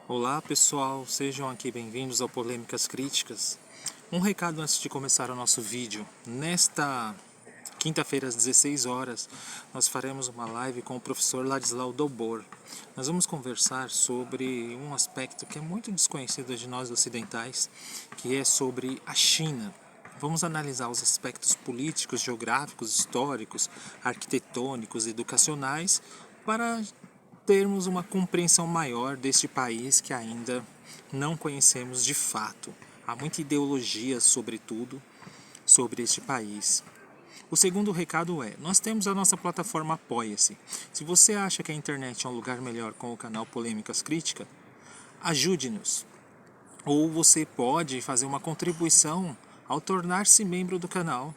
Olá pessoal, sejam aqui bem-vindos ao Polêmicas Críticas. Um recado antes de começar o nosso vídeo. Nesta quinta-feira às 16 horas, nós faremos uma live com o professor Ladislau Dobor. Nós vamos conversar sobre um aspecto que é muito desconhecido de nós ocidentais, que é sobre a China. Vamos analisar os aspectos políticos, geográficos, históricos, arquitetônicos, educacionais, para termos uma compreensão maior deste país que ainda não conhecemos de fato. Há muita ideologia, sobretudo, sobre este país. O segundo recado é, nós temos a nossa plataforma Apoia-se. Se você acha que a internet é um lugar melhor com o canal Polêmicas Críticas, ajude-nos. Ou você pode fazer uma contribuição ao tornar-se membro do canal.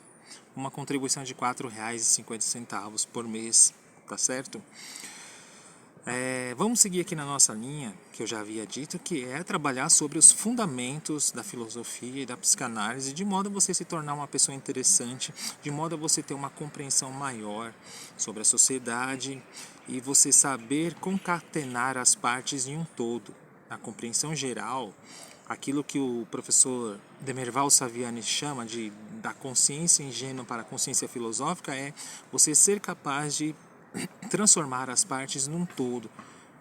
Uma contribuição de R$ 4,50 por mês, tá certo? Vamos seguir aqui na nossa linha, que eu já havia dito, que é trabalhar sobre os fundamentos da filosofia e da psicanálise, de modo a você se tornar uma pessoa interessante, de modo a você ter uma compreensão maior sobre a sociedade e você saber concatenar as partes em um todo. Na compreensão geral, aquilo que o professor Demerval Saviani chama de da consciência ingênua para a consciência filosófica é você ser capaz de transformar as partes num todo,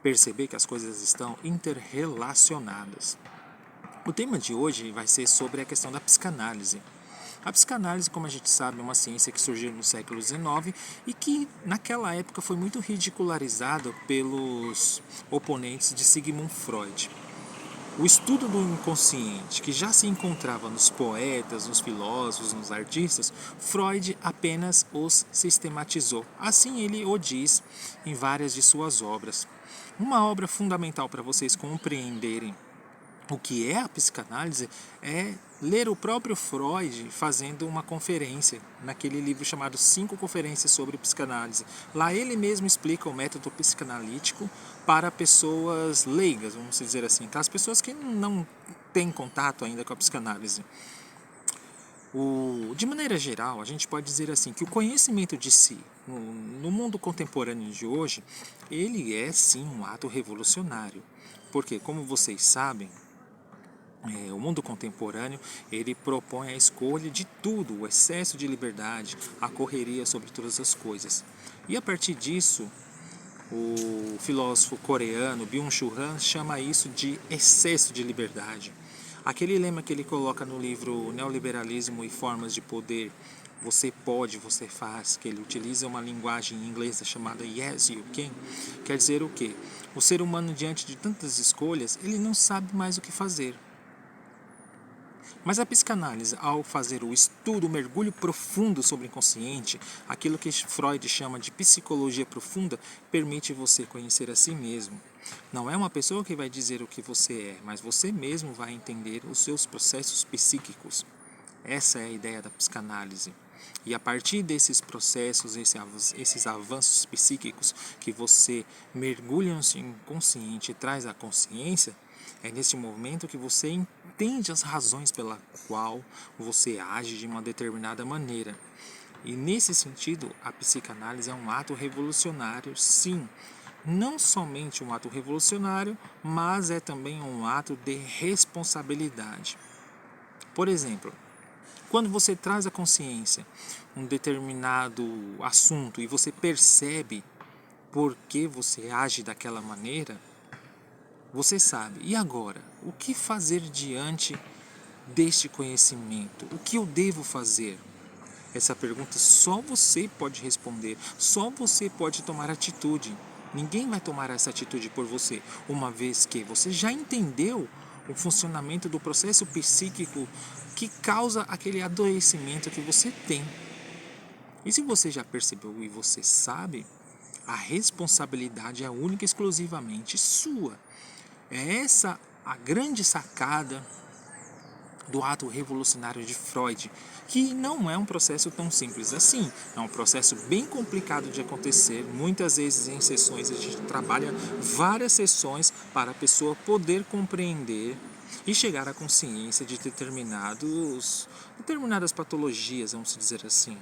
perceber que as coisas estão interrelacionadas. O tema de hoje vai ser sobre a questão da psicanálise. A psicanálise, como a gente sabe, é uma ciência que surgiu no século XIX e que naquela época foi muito ridicularizada pelos oponentes de Sigmund Freud. O estudo do inconsciente, que já se encontrava nos poetas, nos filósofos, nos artistas, Freud apenas os sistematizou. Assim ele o diz em várias de suas obras. Uma obra fundamental para vocês compreenderem o que é a psicanálise é ler o próprio Freud fazendo uma conferência naquele livro chamado 5 Conferências sobre Psicanálise. Lá ele mesmo explica o método psicanalítico para pessoas leigas, vamos dizer assim, aquelas pessoas que não têm contato ainda com a psicanálise. De maneira geral, a gente pode dizer assim que o conhecimento de si no mundo contemporâneo de hoje, ele é sim um ato revolucionário, porque como vocês sabem, o mundo contemporâneo ele propõe a escolha de tudo, o excesso de liberdade, a correria sobre todas as coisas. E a partir disso, o filósofo coreano Byung-Chul Han chama isso de excesso de liberdade. Aquele lema que ele coloca no livro Neoliberalismo e Formas de Poder, você pode, você faz, que ele utiliza uma linguagem inglesa chamada yes you can, quer dizer o quê? O ser humano, diante de tantas escolhas, ele não sabe mais o que fazer. Mas a psicanálise, ao fazer o estudo, o mergulho profundo sobre o inconsciente, aquilo que Freud chama de psicologia profunda, permite você conhecer a si mesmo. Não é uma pessoa que vai dizer o que você é, mas você mesmo vai entender os seus processos psíquicos. Essa é a ideia da psicanálise. E a partir desses processos, esses avanços psíquicos que você mergulha no seu inconsciente e traz à consciência, é nesse momento que você entende as razões pela qual você age de uma determinada maneira. E nesse sentido, a psicanálise é um ato revolucionário, sim. Não somente um ato revolucionário, mas é também um ato de responsabilidade. Por exemplo, quando você traz à consciência um determinado assunto e você percebe por que você age daquela maneira, você sabe. E agora? O que fazer diante deste conhecimento? O que eu devo fazer? Essa pergunta só você pode responder. Só você pode tomar atitude. Ninguém vai tomar essa atitude por você, uma vez que você já entendeu o funcionamento do processo psíquico que causa aquele adoecimento que você tem. E se você já percebeu e você sabe, a responsabilidade é única e exclusivamente sua. É essa a grande sacada do ato revolucionário de Freud, que não é um processo tão simples assim. É um processo bem complicado de acontecer. Muitas vezes em sessões a gente trabalha várias sessões para a pessoa poder compreender e chegar à consciência de determinadas patologias, vamos dizer assim.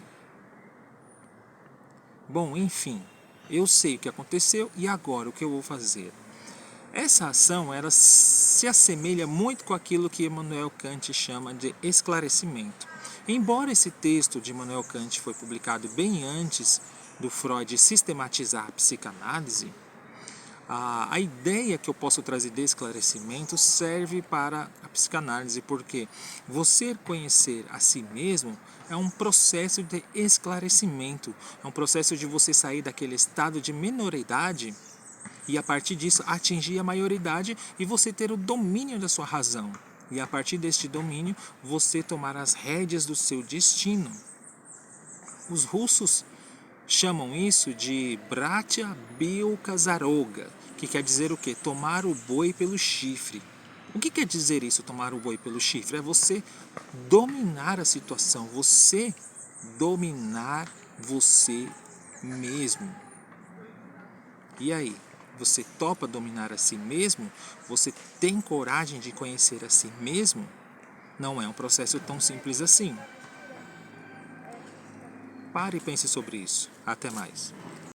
Bom, enfim, eu sei o que aconteceu e agora o que eu vou fazer? Essa ação ela se assemelha muito com aquilo que Immanuel Kant chama de esclarecimento. Embora esse texto de Immanuel Kant foi publicado bem antes do Freud sistematizar a psicanálise, a ideia que eu posso trazer de esclarecimento serve para a psicanálise, porque você conhecer a si mesmo é um processo de esclarecimento, é um processo de você sair daquele estado de minoridade e a partir disso atingir a maioridade e você ter o domínio da sua razão. E a partir deste domínio você tomar as rédeas do seu destino. Os russos chamam isso de Bratya Bilkazaroga, que quer dizer o quê? Tomar o boi pelo chifre. O que quer dizer isso, tomar o boi pelo chifre? É você dominar a situação, você dominar você mesmo. E aí? Você topa dominar a si mesmo? Você tem coragem de conhecer a si mesmo? Não é um processo tão simples assim. Pare e pense sobre isso. Até mais.